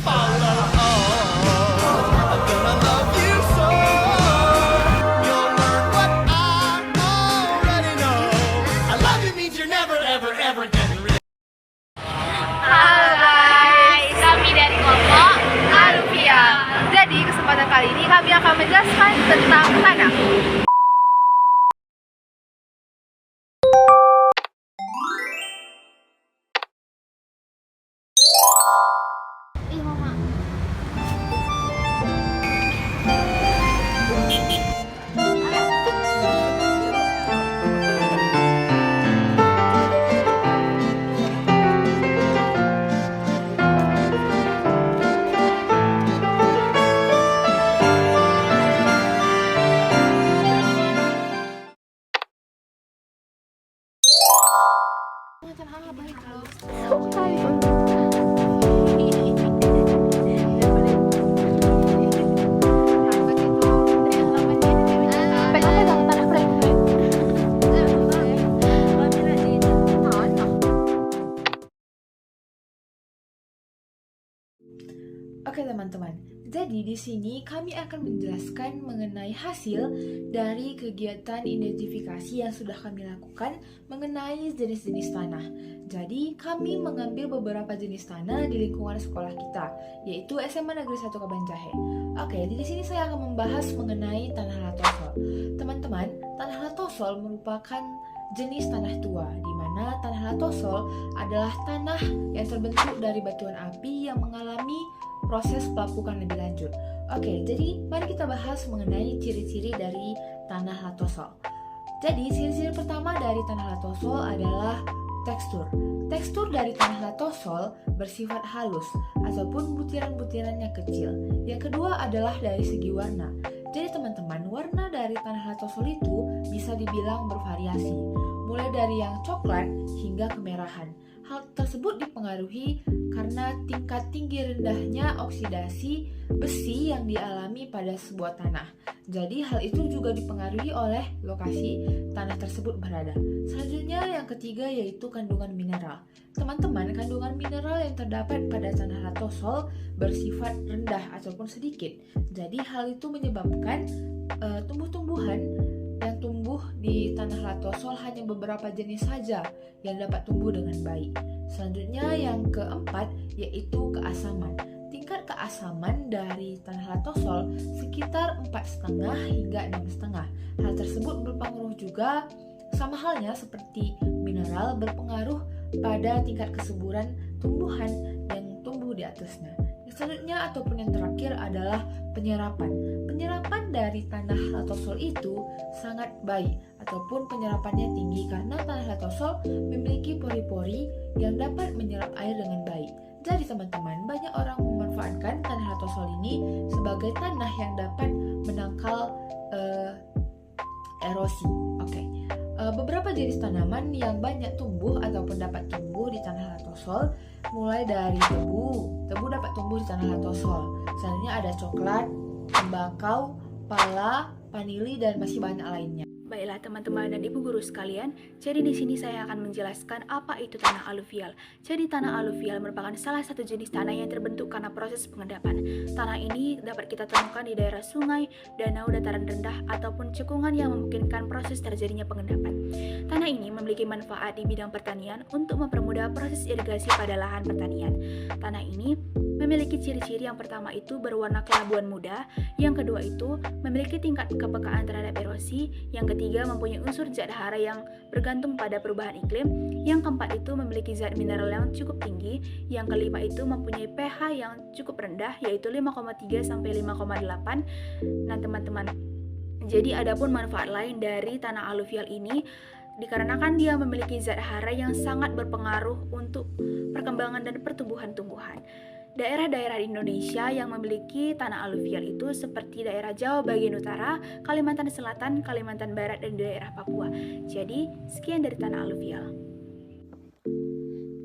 follow. I'm gonna love you so. You'll learn what I already know. I love you means you're never, ever, ever getting rid. Halo guys, kami dari kelompok Aluvia. Jadi kesempatan kali ini kami akan menjelaskan tentang tanah. Oke teman-teman, jadi di sini kami akan menjelaskan mengenai hasil dari kegiatan identifikasi yang sudah kami lakukan mengenai jenis-jenis tanah. Jadi kami mengambil beberapa jenis tanah di lingkungan sekolah kita, yaitu SMA Negeri 1 Kabanjahe. Oke, di sini saya akan membahas mengenai tanah latosol. Teman-teman, tanah latosol merupakan jenis tanah tua, di mana tanah latosol adalah tanah yang terbentuk dari batuan api yang mengalami proses pelapukan lebih lanjut. Oke, jadi mari kita bahas mengenai ciri-ciri dari tanah latosol. Jadi ciri-ciri pertama dari tanah latosol adalah tekstur. Tekstur dari tanah latosol bersifat halus ataupun butiran-butiran yang kecil. Yang kedua adalah dari segi warna. Jadi teman-teman, warna dari tanah latosol itu bisa dibilang bervariasi, mulai dari yang coklat hingga kemerahan. Hal tersebut dipengaruhi karena tingkat tinggi rendahnya oksidasi besi yang dialami pada sebuah tanah. Jadi hal itu juga dipengaruhi oleh lokasi tanah tersebut berada. Selanjutnya yang ketiga yaitu kandungan mineral. Teman-teman, kandungan mineral yang terdapat pada tanah latosol bersifat rendah ataupun sedikit. Jadi hal itu menyebabkan tumbuh-tumbuhan yang tumbuh di tanah latosol hanya beberapa jenis saja yang dapat tumbuh dengan baik. Selanjutnya yang keempat yaitu keasaman. Tingkat keasaman dari tanah latosol sekitar 4,5 hingga 6,5. Hal tersebut berpengaruh juga sama halnya seperti mineral berpengaruh pada tingkat kesuburan tumbuhan yang tumbuh di atasnya. Selanjutnya ataupun yang terakhir adalah penyerapan. Penyerapan dari tanah latosol itu sangat baik ataupun penyerapannya tinggi karena tanah latosol memiliki pori-pori yang dapat menyerap air dengan baik. Jadi teman-teman, banyak orang memanfaatkan tanah latosol ini sebagai tanah yang dapat menangkal erosi. Oke. Beberapa jenis tanaman yang banyak tumbuh ataupun dapat tumbuh di tanah latosol mulai dari tebu. Tebu dapat tumbuh di tanah latosol. Selanjutnya ada coklat, tembakau, pala, vanili dan masih banyak lainnya. Baiklah teman-teman dan ibu guru sekalian, jadi di sini saya akan menjelaskan apa itu tanah aluvial. Jadi tanah aluvial merupakan salah satu jenis tanah yang terbentuk karena proses pengendapan. Tanah ini dapat kita temukan di daerah sungai, danau, dataran rendah ataupun cekungan yang memungkinkan proses terjadinya pengendapan. Tanah ini memiliki manfaat di bidang pertanian untuk mempermudah proses irigasi pada lahan pertanian. Tanah ini memiliki ciri-ciri yang pertama itu berwarna kelabuan muda, yang kedua itu memiliki tingkat kepekaan terhadap erosi, yang ketiga mempunyai unsur zat hara yang bergantung pada perubahan iklim, yang keempat itu memiliki zat mineral yang cukup tinggi, yang kelima itu mempunyai pH yang cukup rendah yaitu 5,3 sampai 5,8. Nah teman-teman, jadi adapun manfaat lain dari tanah aluvial ini dikarenakan dia memiliki zat hara yang sangat berpengaruh untuk perkembangan dan pertumbuhan tumbuhan. Daerah-daerah di Indonesia yang memiliki tanah aluvial itu seperti daerah Jawa bagian utara, Kalimantan Selatan, Kalimantan Barat, dan daerah Papua. Jadi, sekian dari tanah aluvial.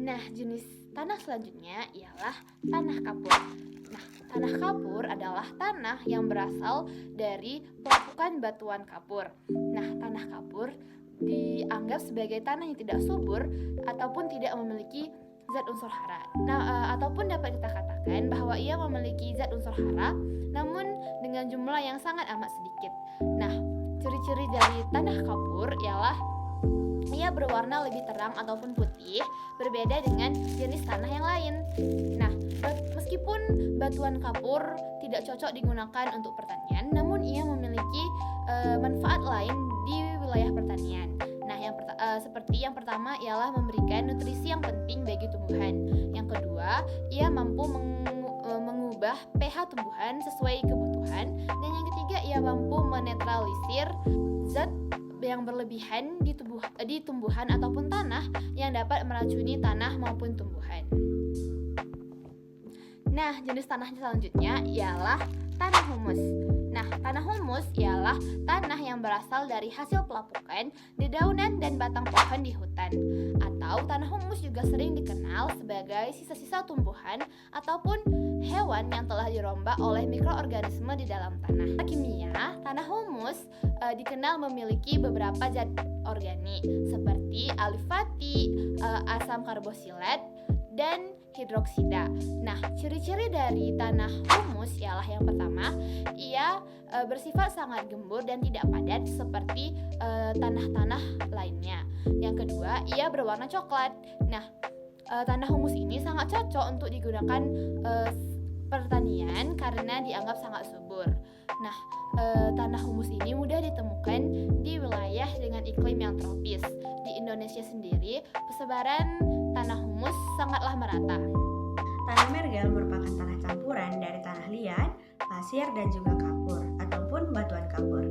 Nah, jenis tanah selanjutnya ialah tanah kapur. Nah, tanah kapur adalah tanah yang berasal dari pelapukan batuan kapur. Nah, tanah kapur dianggap sebagai tanah yang tidak subur ataupun tidak memiliki zat unsur hara. Ataupun dapat kita katakan bahwa ia memiliki zat unsur hara, namun dengan jumlah yang sangat amat sedikit. Nah, ciri-ciri dari tanah kapur ialah ia berwarna lebih terang ataupun putih, berbeda dengan jenis tanah yang lain. Nah, meskipun batuan kapur tidak cocok digunakan untuk pertanian, namun ia memiliki manfaat lain di wilayah pertanian. Nah, seperti yang pertama ialah memberikan nutrisi yang penting bagi tumbuhan. Yang kedua, ia mampu mengubah pH tumbuhan sesuai kebutuhan. Dan yang ketiga, ia mampu menetralisir zat yang berlebihan di tumbuhan ataupun tanah yang dapat meracuni tanah maupun tumbuhan. Nah, jenis tanah selanjutnya ialah tanah humus. Nah, tanah humus ialah tanah yang berasal dari hasil pelapukan dedaunan dan batang pohon di hutan. Atau tanah humus juga sering dikenal sebagai sisa-sisa tumbuhan ataupun hewan yang telah dirombak oleh mikroorganisme di dalam tanah. Kimia, tanah humus dikenal memiliki beberapa zat organik seperti alifati, asam karbosilat, dan hidroksida. Nah, ciri-ciri dari tanah humus ialah yang pertama, ia bersifat sangat gembur dan tidak padat seperti tanah-tanah lainnya. Yang kedua, ia berwarna coklat. Nah, tanah humus ini sangat cocok untuk digunakan pertanian karena dianggap sangat subur. Nah, tanah humus ini mudah ditemukan di wilayah dengan iklim yang tropis. Di Indonesia sendiri, persebaran tanah humus sangatlah merata. Tanah mergel merupakan tanah campuran dari tanah liat, pasir, dan juga kapur ataupun batuan kapur.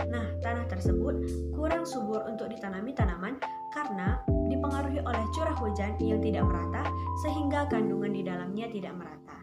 Nah, tanah tersebut kurang subur untuk ditanami tanaman karena dipengaruhi oleh curah hujan yang tidak merata sehingga kandungan di dalamnya tidak merata.